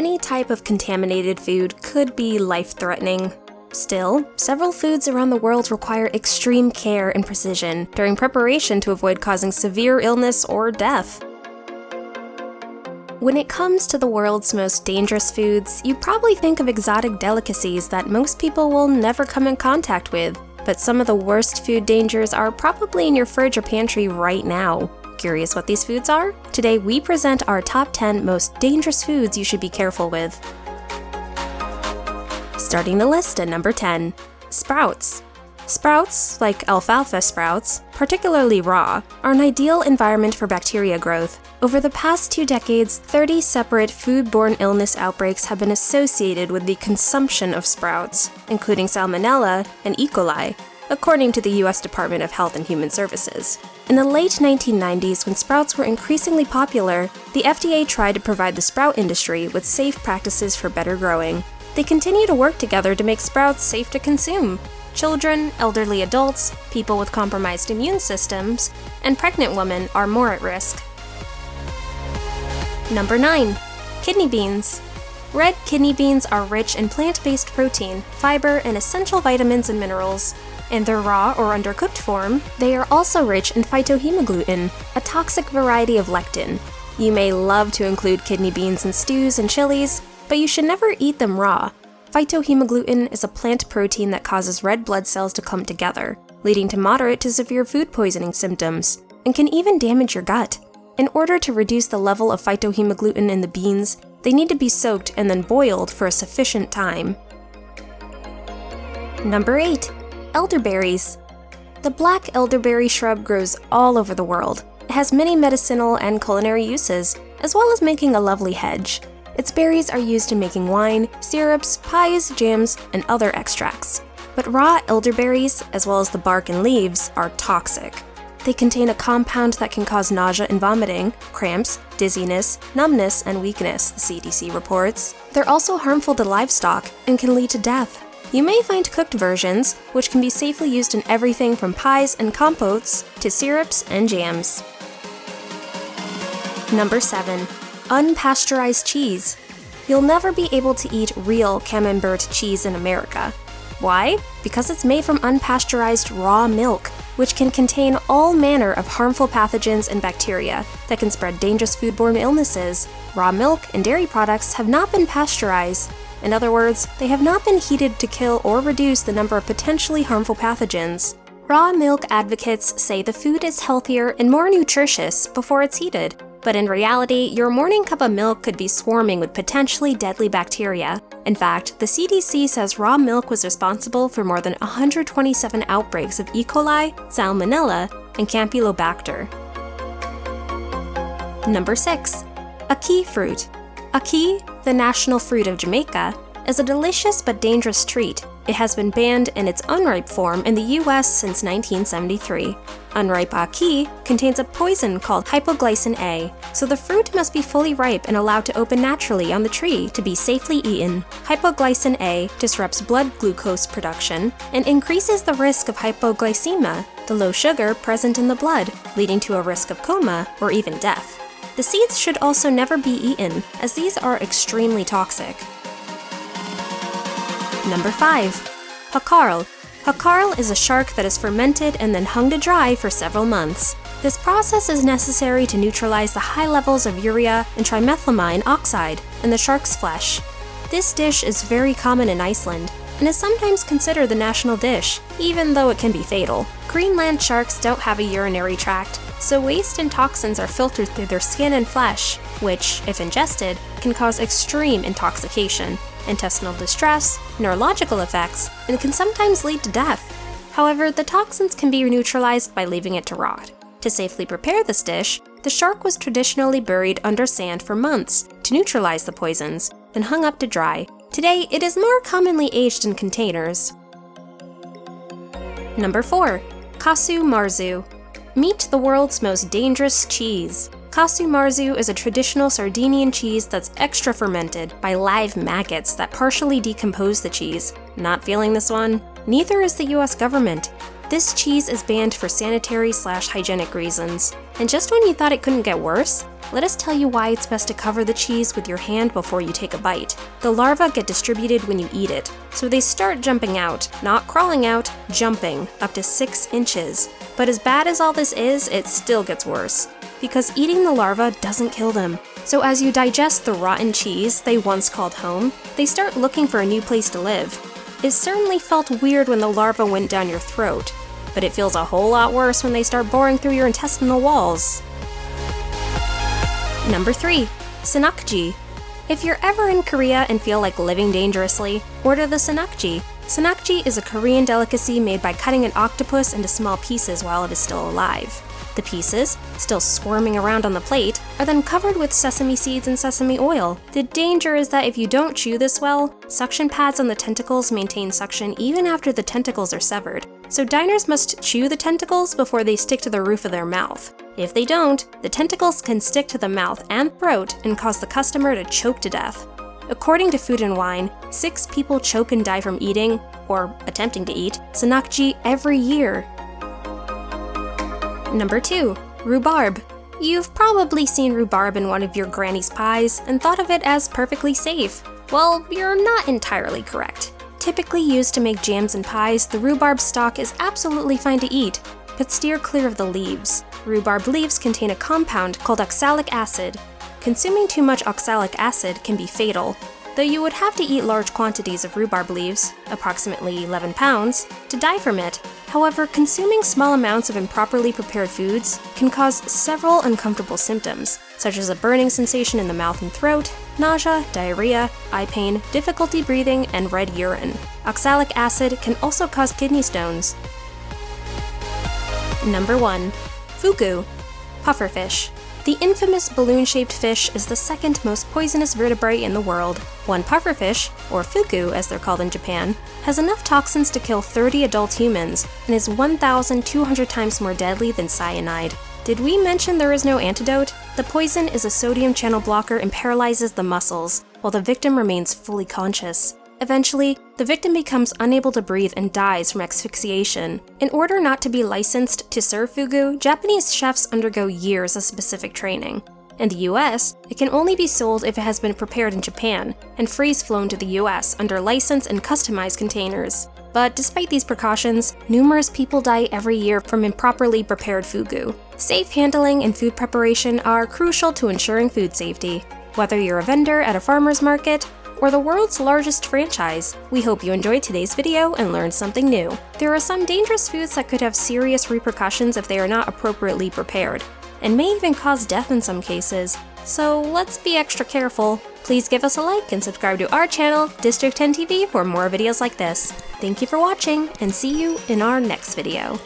Any type of contaminated food could be life-threatening. Still, several foods around the world require extreme care and precision during preparation to avoid causing severe illness or death. When it comes to the world's most dangerous foods, you probably think of exotic delicacies that most people will never come in contact with, but some of the worst food dangers are probably in your fridge or pantry right now. Curious what these foods are? Today we present our top 10 most dangerous foods you should be careful with. Starting the list at number 10. Sprouts. Sprouts, like alfalfa sprouts, particularly raw, are an ideal environment for bacteria growth. Over the past 2 decades, 30 separate foodborne illness outbreaks have been associated with the consumption of sprouts, including Salmonella and E. coli, according to the U.S. Department of Health and Human Services. In the late 1990s, when sprouts were increasingly popular, the FDA tried to provide the sprout industry with safe practices for better growing. They continue to work together to make sprouts safe to consume. Children, elderly adults, people with compromised immune systems, and pregnant women are more at risk. Number 9. Kidney beans. Red kidney beans are rich in plant-based protein, fiber, and essential vitamins and minerals. In their raw or undercooked form, they are also rich in phytohemagglutinin, a toxic variety of lectin. You may love to include kidney beans in stews and chilies, but you should never eat them raw. Phytohemagglutinin is a plant protein that causes red blood cells to clump together, leading to moderate to severe food poisoning symptoms, and can even damage your gut. In order to reduce the level of phytohemagglutinin in the beans, they need to be soaked and then boiled for a sufficient time. Number 8. Elderberries. The black elderberry shrub grows all over the world. It has many medicinal and culinary uses, as well as making a lovely hedge. Its berries are used in making wine, syrups, pies, jams, and other extracts. But raw elderberries, as well as the bark and leaves, are toxic. They contain a compound that can cause nausea and vomiting, cramps, dizziness, numbness, and weakness, the CDC reports. They're also harmful to livestock and can lead to death. You may find cooked versions, which can be safely used in everything from pies and compotes to syrups and jams. Number 7. Unpasteurized cheese. You'll never be able to eat real camembert cheese in America. Why? Because it's made from unpasteurized raw milk, which can contain all manner of harmful pathogens and bacteria that can spread dangerous foodborne illnesses. Raw milk and dairy products have not been pasteurized. In other words, they have not been heated to kill or reduce the number of potentially harmful pathogens. Raw milk advocates say the food is healthier and more nutritious before it's heated. But in reality, your morning cup of milk could be swarming with potentially deadly bacteria. In fact, the CDC says raw milk was responsible for more than 127 outbreaks of E. coli, Salmonella, and Campylobacter. Number 6. Ackee Fruit. Ackee, the national fruit of Jamaica, is a delicious but dangerous treat. It has been banned in its unripe form in the US since 1973. Unripe ackee contains a poison called hypoglycin A, so the fruit must be fully ripe and allowed to open naturally on the tree to be safely eaten. Hypoglycin A disrupts blood glucose production and increases the risk of hypoglycemia, the low sugar present in the blood, leading to a risk of coma or even death. The seeds should also never be eaten, as these are extremely toxic. Number 5. Hakarl. Hakarl is a shark that is fermented and then hung to dry for several months. This process is necessary to neutralize the high levels of urea and trimethylamine oxide in the shark's flesh. This dish is very common in Iceland and is sometimes considered the national dish, even though it can be fatal. Greenland sharks don't have a urinary tract, so waste and toxins are filtered through their skin and flesh, which, if ingested, can cause extreme intoxication, intestinal distress, neurological effects, and can sometimes lead to death. However, the toxins can be neutralized by leaving it to rot. To safely prepare this dish, the shark was traditionally buried under sand for months to neutralize the poisons, then hung up to dry. Today, it is more commonly aged in containers. Number 4. Casu Marzu. Meet the world's most dangerous cheese. Casu Marzu is a traditional Sardinian cheese that's extra fermented by live maggots that partially decompose the cheese. Not feeling this one? Neither is the US government. This cheese is banned for sanitary/hygienic reasons. And just when you thought it couldn't get worse, let us tell you why it's best to cover the cheese with your hand before you take a bite. The larvae get distributed when you eat it, so they start jumping out, not crawling out, jumping, up to 6 inches. But as bad as all this is, it still gets worse, because eating the larvae doesn't kill them. So as you digest the rotten cheese they once called home, they start looking for a new place to live. It certainly felt weird when the larva went down your throat, but it feels a whole lot worse when they start boring through your intestinal walls. Number 3. Sannakji. If you're ever in Korea and feel like living dangerously, order the Sannakji. Sannakji is a Korean delicacy made by cutting an octopus into small pieces while it is still alive. The pieces, still squirming around on the plate, are then covered with sesame seeds and sesame oil. The danger is that if you don't chew this well, suction pads on the tentacles maintain suction even after the tentacles are severed. So diners must chew the tentacles before they stick to the roof of their mouth. If they don't, the tentacles can stick to the mouth and throat and cause the customer to choke to death. According to Food & Wine, 6 people choke and die from eating, or attempting to eat, Sannakji every year. Number 2. Rhubarb. You've probably seen rhubarb in one of your granny's pies and thought of it as perfectly safe. Well, you're not entirely correct. Typically used to make jams and pies, the rhubarb stalk is absolutely fine to eat, but steer clear of the leaves. Rhubarb leaves contain a compound called oxalic acid. Consuming too much oxalic acid can be fatal, though you would have to eat large quantities of rhubarb leaves, approximately 11 pounds, to die from it. However, consuming small amounts of improperly prepared foods can cause several uncomfortable symptoms, such as a burning sensation in the mouth and throat, nausea, diarrhea, eye pain, difficulty breathing, and red urine. Oxalic acid can also cause kidney stones. Number 1. Fugu. Pufferfish. The infamous balloon-shaped fish is the second most poisonous vertebrate in the world. One pufferfish, or fugu as they're called in Japan, has enough toxins to kill 30 adult humans and is 1,200 times more deadly than cyanide. Did we mention there is no antidote? The poison is a sodium channel blocker and paralyzes the muscles, while the victim remains fully conscious. Eventually, the victim becomes unable to breathe and dies from asphyxiation. In order not to be licensed to serve fugu, Japanese chefs undergo years of specific training. In the US, it can only be sold if it has been prepared in Japan and freeze-flown to the US under license and customized containers. But despite these precautions, numerous people die every year from improperly prepared fugu. Safe handling and food preparation are crucial to ensuring food safety. Whether you're a vendor at a farmer's market, or the world's largest franchise, we hope you enjoyed today's video and learned something new. There are some dangerous foods that could have serious repercussions if they are not appropriately prepared, and may even cause death in some cases, so let's be extra careful. Please give us a like and subscribe to our channel, District 10 TV, for more videos like this. Thank you for watching, and see you in our next video.